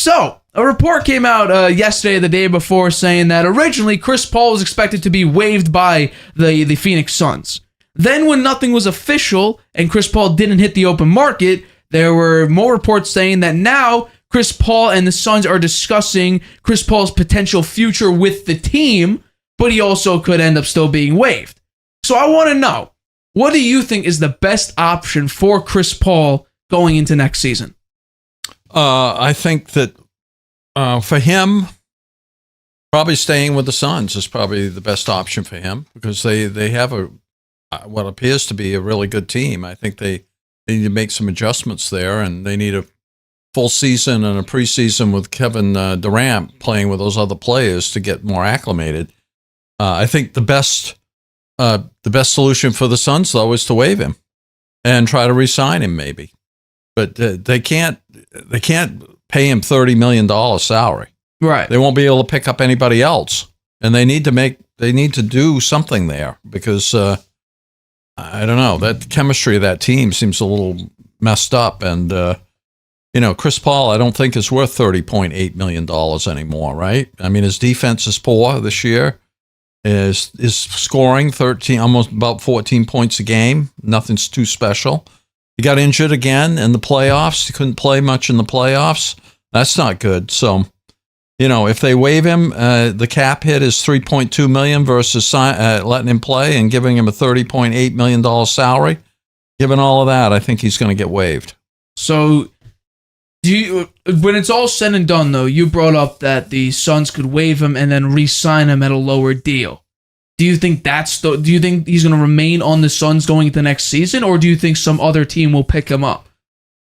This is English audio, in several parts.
So, a report came out yesterday, the day before, saying that originally Chris Paul was expected to be waived by the Phoenix Suns. Then when nothing was official and Chris Paul didn't hit the open market, there were more reports saying that now Chris Paul and the Suns are discussing Chris Paul's potential future with the team, but he also could end up still being waived. So I want to know, what do you think is the best option for Chris Paul going into next season? I think that for him, probably staying with the Suns is probably the best option for him because they have what appears to be a really good team. I think they need to make some adjustments there, and they need a full season and a preseason with Kevin Durant playing with those other players to get more acclimated. I think the best solution for the Suns, though, is to waive him and try to re-sign him, maybe. But they can't pay him $30 million salary. Right. They won't be able to pick up anybody else, and they need to do something there because I don't know, that chemistry of that team seems a little messed up, and Chris Paul I don't think is worth $30.8 million anymore, right? I mean, his defense is poor this year. Is scoring 13, almost about 14 points a game. Nothing's too special. He got injured again in the playoffs. He couldn't play much in the playoffs. That's not good. So, if they waive him, the cap hit is $3.2 million versus letting him play and giving him a $30.8 million salary. Given all of that, I think he's going to get waived. So, when it's all said and done, though, you brought up that the Suns could waive him and then re-sign him at a lower deal. Do you think do you think he's going to remain on the Suns going into next season, or do you think some other team will pick him up?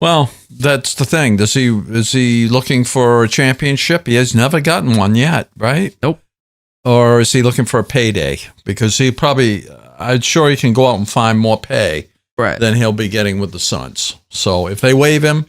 Well, that's the thing. Is he looking for a championship? He has never gotten one yet, right? Nope. Or is he looking for a payday? Because I'm sure he can go out and find more pay than he'll be getting with the Suns. So if they waive him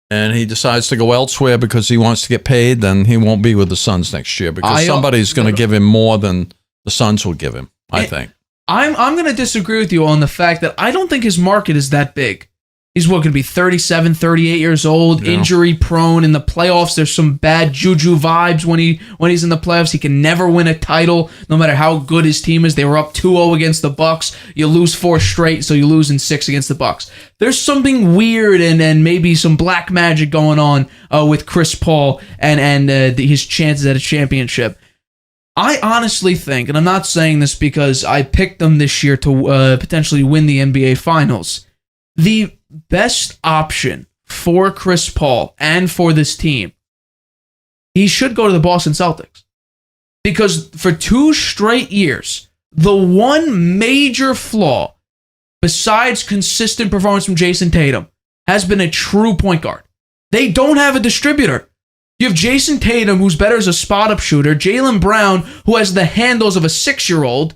and he decides to go elsewhere because he wants to get paid, then he won't be with the Suns next year because somebody's going to give him more than the Suns will give him, I think. I'm going to disagree with you on the fact that I don't think his market is that big. He's going to be 37, 38 years old, injury prone. In the playoffs, there's some bad juju vibes when he's in the playoffs. He can never win a title, no matter how good his team is. They were up 2-0 against the Bucks. You lose 4 straight, so you lose in 6 against the Bucks. There's something weird and maybe some black magic going on with Chris Paul and his chances at a championship. I honestly think, and I'm not saying this because I picked them this year to potentially win the NBA Finals, the best option for Chris Paul and for this team, he should go to the Boston Celtics. Because for 2 straight years, the one major flaw, besides consistent performance from Jason Tatum, has been a true point guard. They don't have a distributor. You have Jason Tatum, who's better as a spot-up shooter. Jaylen Brown, who has the handles of a 6-year-old.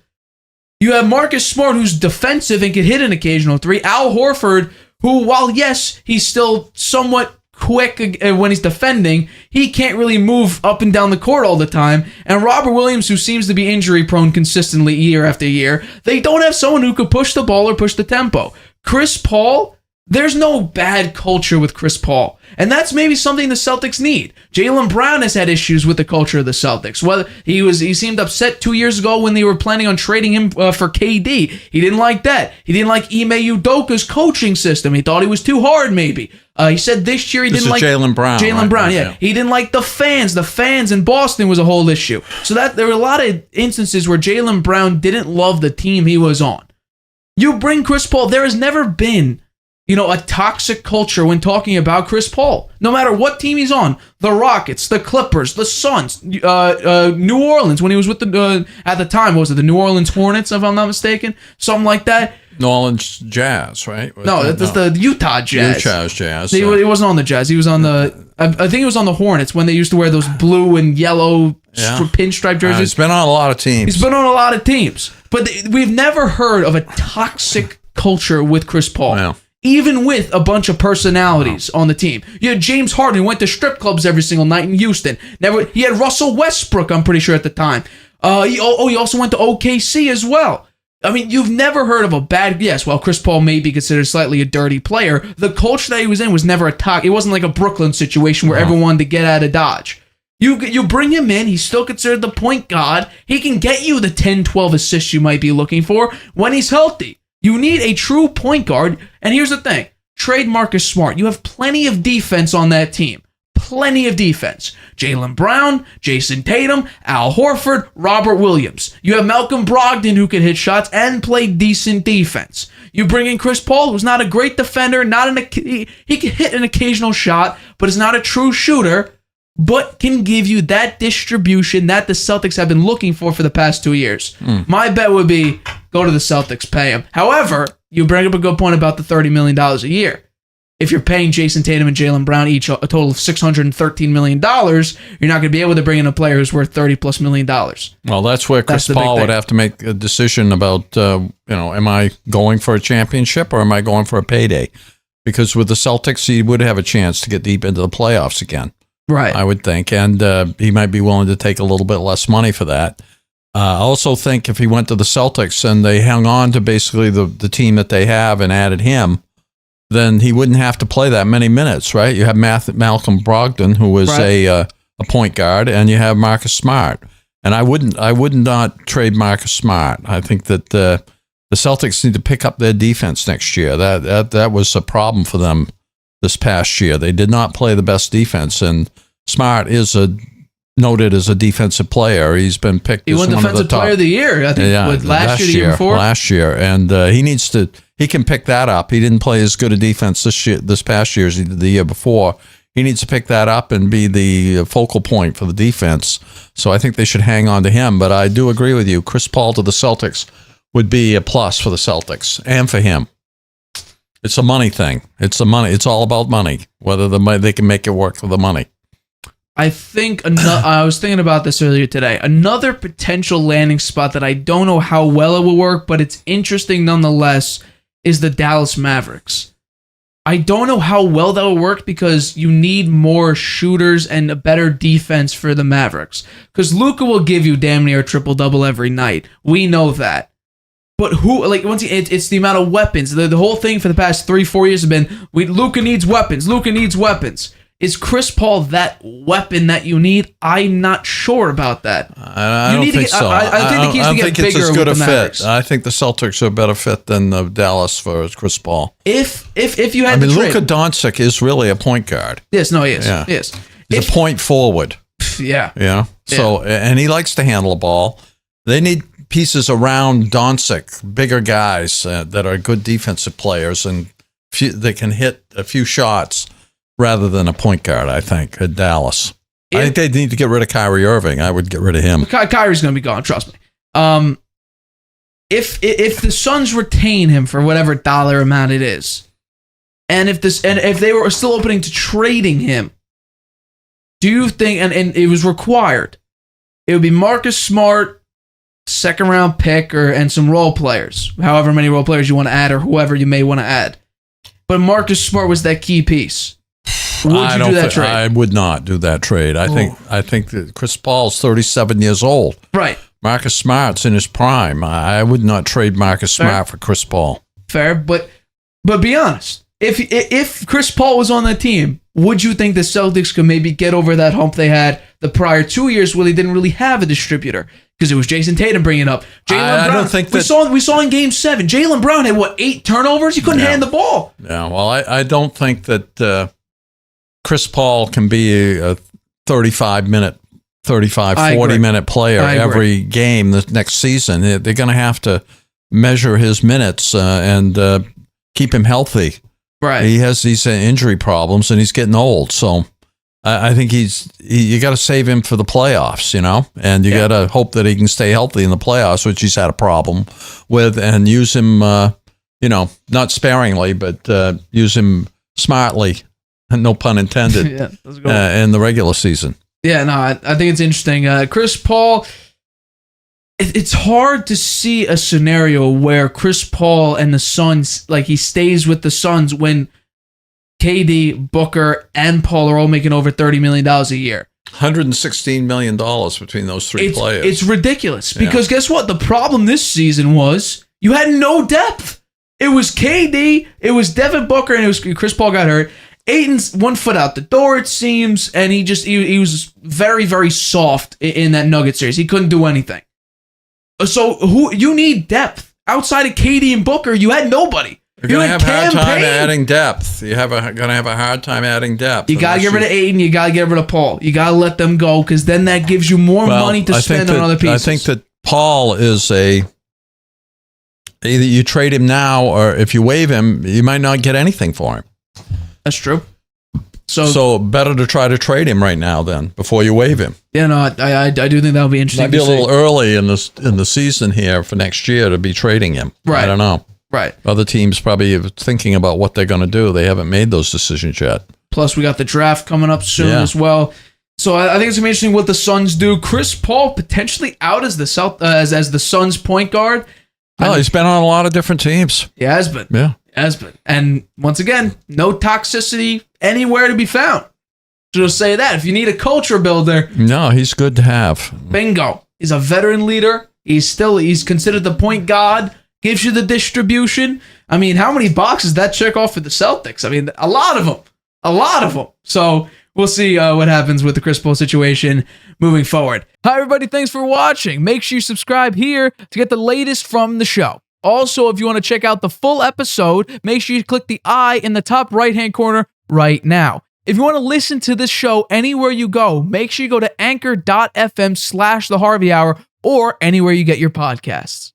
You have Marcus Smart, who's defensive and can hit an occasional 3. Al Horford, who, while yes, he's still somewhat quick when he's defending, he can't really move up and down the court all the time. And Robert Williams, who seems to be injury-prone consistently year after year. They don't have someone who could push the ball or push the tempo. Chris Paul, there's no bad culture with Chris Paul. And that's maybe something the Celtics need. Jaylen Brown has had issues with the culture of the Celtics. Well, he seemed upset 2 years ago when they were planning on trading him for KD. He didn't like that. He didn't like Ime Udoka's coaching system. He thought he was too hard, maybe. He said this year he didn't like Jaylen Brown. Jaylen Brown, yeah. He didn't like the fans. The fans in Boston was a whole issue. So that there were a lot of instances where Jaylen Brown didn't love the team he was on. You bring Chris Paul. There has never been a toxic culture when talking about Chris Paul. No matter what team he's on, the Rockets, the Clippers, the Suns, New Orleans, when he was with at the time, what was it, the New Orleans Hornets, if I'm not mistaken? Something like that. New Orleans Jazz, right? No, that's the Utah Jazz. Utah's Jazz. He wasn't on the Jazz. He was on I think he was on the Hornets when they used to wear those blue and yellow pinstripe jerseys. He's been on a lot of teams. But we've never heard of a toxic culture with Chris Paul. Yeah. Even with a bunch of personalities on the team. You had James Harden, who went to strip clubs every single night in Houston. He had Russell Westbrook, I'm pretty sure, at the time. He also went to OKC as well. I mean, you've never heard of a bad... Yes, well, Chris Paul may be considered slightly a dirty player. The culture that he was in was never a talk. It wasn't like a Brooklyn situation where everyone wanted to get out of Dodge. You bring him in, he's still considered the point guard. He can get you the 10, 12 assists you might be looking for when he's healthy. You need a true point guard. And here's the thing. Trade Marcus Smart. You have plenty of defense on that team. Plenty of defense. Jaylen Brown, Jason Tatum, Al Horford, Robert Williams. You have Malcolm Brogdon who can hit shots and play decent defense. You bring in Chris Paul, who's not a great defender, he can hit an occasional shot, but is not a true shooter, but can give you that distribution that the Celtics have been looking for the past 2 years. My bet would be go to the Celtics, pay him. However, you bring up a good point about the $30 million a year. If you're paying Jason Tatum and Jaylen Brown each a total of $613 million, you're not going to be able to bring in a player who's worth $30+ million. Well, that's where Chris Paul would have to make a decision about, am I going for a championship or am I going for a payday? Because with the Celtics, he would have a chance to get deep into the playoffs again. Right. I would think. And he might be willing to take a little bit less money for that. I also think if he went to the Celtics and they hung on to basically the team that they have and added him, then he wouldn't have to play that many minutes, right? You have Malcolm Brogdon, who is a point guard, and you have Marcus Smart. And I would not trade Marcus Smart. I think that the Celtics need to pick up their defense next year. That was a problem for them this past year. They did not play the best defense, and Smart is noted as a defensive player. He's been picked as one of the top. He won Defensive Player of the Year, I think, last year, the year before. Last year, and he can pick that up. He didn't play as good a defense this past year as he did the year before. He needs to pick that up and be the focal point for the defense. So I think they should hang on to him. But I do agree with you. Chris Paul to the Celtics would be a plus for the Celtics and for him. It's a money thing. It's all about money, whether they can make it work for the money. I think I was thinking about this earlier today. Another potential landing spot that I don't know how well it will work, but it's interesting nonetheless, is the Dallas Mavericks. I don't know how well that will work because you need more shooters and a better defense for the Mavericks. Because Luka will give you damn near a triple-double every night. We know that. But it's the amount of weapons. The whole thing for the past 3-4 years has been, Luka needs weapons. Luka needs weapons. Is Chris Paul that weapon that you need? I'm not sure about that. I don't think so. I think the key is to get bigger it's as good with a the Mavericks. fit. I think the Celtics are a better fit than Dallas for Chris Paul. If you had to trade, Luka Doncic is really a point guard. Yes, no, he is. Yeah. He's a point forward. Yeah. Yeah. So, and he likes to handle the ball. They need pieces around Doncic, bigger guys that are good defensive players and they can hit a few shots. Rather than a point guard, I think, at Dallas. I think they need to get rid of Kyrie Irving. I would get rid of him. Kyrie's going to be gone, trust me. If the Suns retain him for whatever dollar amount it is, and if they were still opening to trading him, do you think, and it was required, it would be Marcus Smart, second round pick, and some role players, however many role players you want to add or whoever you may want to add. But Marcus Smart was that key piece. Would you do that trade? I would not do that trade. I think that Chris Paul's 37 years old. Right. Marcus Smart's in his prime. I would not trade Marcus Smart for Chris Paul. Fair, but be honest. If Chris Paul was on that team, would you think the Celtics could maybe get over that hump they had the prior 2 years where they didn't really have a distributor? Because it was Jason Tatum bringing up Jaylen Brown. I don't think that we saw in Game 7. Jaylen Brown had 8 turnovers? He couldn't hand the ball. Yeah. Well, I don't think that Chris Paul can be a 40-minute player every game the next season. They're going to have to measure his minutes and keep him healthy. Right. He has these injury problems and he's getting old. So I think you got to save him for the playoffs, and you got to hope that he can stay healthy in the playoffs, which he's had a problem with, and use him, not sparingly, but use him smartly. No pun intended. In the regular season. Yeah, no, I think it's interesting. Chris Paul, it's hard to see a scenario where Chris Paul and the Suns, he stays with the Suns when KD, Booker, and Paul are all making over $30 million a year. $116 million between those three players. It's ridiculous because guess what? The problem this season was You had no depth. It was KD, it was Devin Booker, and it was Chris Paul got hurt. Ayton's 1 foot out the door, it seems, and he was very, very soft in that Nugget series. He couldn't do anything. So you need depth. Outside of KD and Booker, you had nobody. You're going to have a hard time adding depth. You're going to have a hard time adding depth. You got to get rid of Ayton. You got to get rid of Paul. You got to let them go because then that gives you more money to spend on other pieces. I think that Paul is either you trade him now or if you waive him, you might not get anything for him. That's true. So better to try to trade him right now then before you waive him. Yeah, no, I do think that would be interesting. Might be a little early in the season here for next year to be trading him. Right. I don't know. Right. Other teams probably are thinking about what they're going to do. They haven't made those decisions yet. Plus, we got the draft coming up soon as well. So I think it's going to be interesting what the Suns do. Chris Paul potentially out as the as the Suns point guard. Oh, he's been on a lot of different teams. He has been. Yeah. He has been. And once again, no toxicity anywhere to be found. Just say that. If you need a culture builder. No, he's good to have. Bingo. He's a veteran leader. He's considered the point guard. Gives you the distribution. I mean, how many boxes that check off for the Celtics? I mean, a lot of them. A lot of them. So we'll see what happens with the Chris Paul situation moving forward. Hi, everybody. Thanks for watching. Make sure you subscribe here to get the latest from the show. Also, if you want to check out the full episode, make sure you click the I in the top right-hand corner right now. If you want to listen to this show anywhere you go, make sure you go to anchor.fm/The Harvey Hour or anywhere you get your podcasts.